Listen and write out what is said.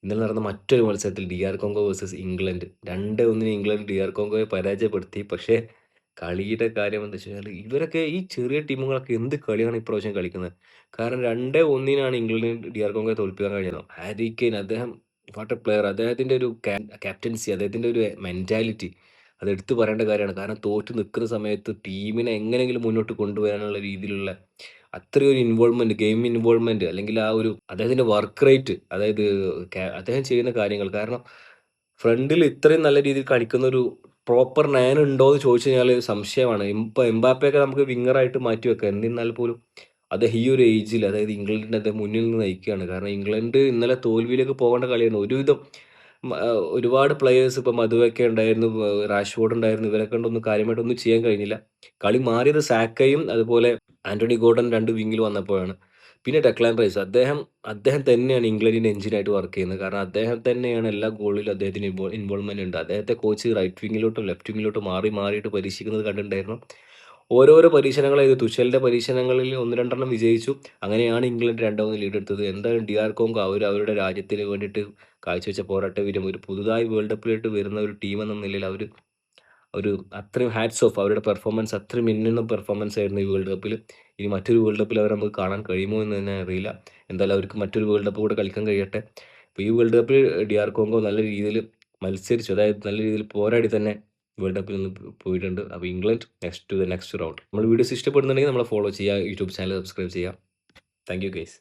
ഇന്നലെ നടന്ന മറ്റൊരു മത്സരത്തിൽ DR Congo versus England 2-1 England DR കോങ്കോയെ പരാജയപ്പെടുത്തി. പക്ഷേ കളിയുടെ കാര്യം എന്താ വെച്ച് കഴിഞ്ഞാൽ ഇവരൊക്കെ ഈ ചെറിയ ടീമുകളൊക്കെ എന്ത് കളിയാണ് ഇപ്രാവശ്യം കളിക്കുന്നത്. കാരണം 2-1 ഇംഗ്ലണ്ടിന് DR കോങ്കോയെ തോൽപ്പിക്കാൻ കഴിഞ്ഞത്. ഹാരി കെയ്ൻ അദ്ദേഹം വാട്ട് എ പ്ലെയർ അദ്ദേഹത്തിൻ്റെ ഒരു ക്യാപ്റ്റൻസി അദ്ദേഹത്തിൻ്റെ ഒരു മെന്റാലിറ്റി അത് എടുത്തു പറയേണ്ട കാര്യമാണ്. കാരണം തോറ്റു നിൽക്കുന്ന സമയത്ത് ടീമിനെ എങ്ങനെയെങ്കിലും മുന്നോട്ട് കൊണ്ടുവരാനുള്ള രീതിയിലുള്ള അത്രയും ഒരു ഇൻവോൾവ്മെന്റ് ഗെയിം ഇൻവോൾവ്മെന്റ് അല്ലെങ്കിൽ ആ ഒരു അദ്ദേഹത്തിന്റെ വർക്ക് റേറ്റ് അതായത് അദ്ദേഹം ചെയ്യുന്ന കാര്യങ്ങൾ കാരണം ഫ്രണ്ടിൽ ഇത്രയും നല്ല രീതിയിൽ കളിക്കുന്ന ഒരു പ്രോപ്പർ നയൻ ഉണ്ടോ എന്ന് ചോദിച്ചു കഴിഞ്ഞാൽ സംശയമാണ്. ഇപ്പൊ എംബാപ്പയൊക്കെ നമുക്ക് വിങ്ങറായിട്ട് മാറ്റി വെക്കാം. എന്നിരുന്നാൽ പോലും അദ്ദേഹം ഈ ഒരു ഏജിൽ അതായത് ഇംഗ്ലണ്ടിനെ അദ്ദേഹം മുന്നിൽ നിന്ന് നയിക്കുകയാണ്. കാരണം ഇംഗ്ലണ്ട് ഇന്നലെ തോൽവിയിലേക്ക് പോകേണ്ട കളിയാണ്. ഒരുവിധം ഒരുപാട് പ്ലെയേഴ്സ് ഇപ്പൊ മധുവൊക്കെ ഉണ്ടായിരുന്നു, റാഷ്ഫോർഡ് ഉണ്ടായിരുന്നു. ഇവരെ കൊണ്ടൊന്നും കാര്യമായിട്ടൊന്നും ചെയ്യാൻ കഴിഞ്ഞില്ല. കളി മാറിയത് സാക്കയും അതുപോലെ ആന്റണി ഗോർഡൻ 2 വിങ്ങിൽ വന്നപ്പോഴാണ്. പിന്നെ ഡെക്ലാൻ റൈസ് അദ്ദേഹം അദ്ദേഹം തന്നെയാണ് ഇംഗ്ലണ്ടിന്റെ എഞ്ചിനായിട്ട് വർക്ക് ചെയ്യുന്നത്. കാരണം അദ്ദേഹം തന്നെയാണ് എല്ലാ ഗോളിലും അദ്ദേഹത്തിന് ഇൻവോൾവ്മെന്റ് ഉണ്ട്. അദ്ദേഹത്തെ കോച്ച് റൈറ്റ് വിങ്ങിലോട്ടും ലെഫ്റ്റ് വിങ്ങിലോട്ടും മാറിയിട്ട് പരീക്ഷിക്കുന്നത് കണ്ടിട്ടുണ്ടായിരുന്നു. ഓരോരോ പരീക്ഷണങ്ങളായത് തുഷലിന്റെ പരീക്ഷണങ്ങളിൽ 1, 2 വിജയിച്ചു. അങ്ങനെയാണ് ഇംഗ്ലണ്ട് 2-1 ലീഡ് എടുത്തത്. എന്തായാലും DR കോങ്കോ അവരുടെ രാജ്യത്തിന് വേണ്ടിയിട്ട് കാഴ്ചവെച്ച പോരാട്ട വീര്യം ഒരു പുതുതായി വേൾഡ് കപ്പിലോട്ട് വരുന്ന ഒരു ടീം എന്ന നിലയിൽ അവർ ഒരു അത്രയും ഹാറ്റ്സ് ഓഫ് അവരുടെ പെർഫോമൻസ് അത്രയും മിന്നുന്ന പെർഫോമൻസ് ആയിരുന്നു ഈ വേൾഡ് കപ്പിൽ. ഇനി മറ്റൊരു വേൾഡ് കപ്പിൽ അവരെ നമുക്ക് കാണാൻ കഴിയുമോ എന്ന് തന്നെ അറിയില്ല. എന്തായാലും അവർക്ക് മറ്റൊരു വേൾഡ് കപ്പ് കൂടെ കളിക്കാൻ കഴിയട്ടെ. അപ്പോൾ ഈ വേൾഡ് കപ്പിൽ DR കോങ്കോ നല്ല രീതിയിൽ മത്സരിച്ചു. അതായത് നല്ല രീതിയിൽ പോരാടി തന്നെ വേൾഡ് കപ്പിൽ നിന്ന് പോയിട്ടുണ്ട്. അപ്പോൾ ഇംഗ്ലണ്ട് നെക്സ്റ്റ് റൗണ്ട്. നമ്മൾ വീഡിയോസ് ഇഷ്ടപ്പെടുന്നുണ്ടെങ്കിൽ നമ്മളെ ഫോളോ ചെയ്യുക, യൂട്യൂബ് ചാനൽ സബ്സ്ക്രൈബ് ചെയ്യുക. Thank you guys.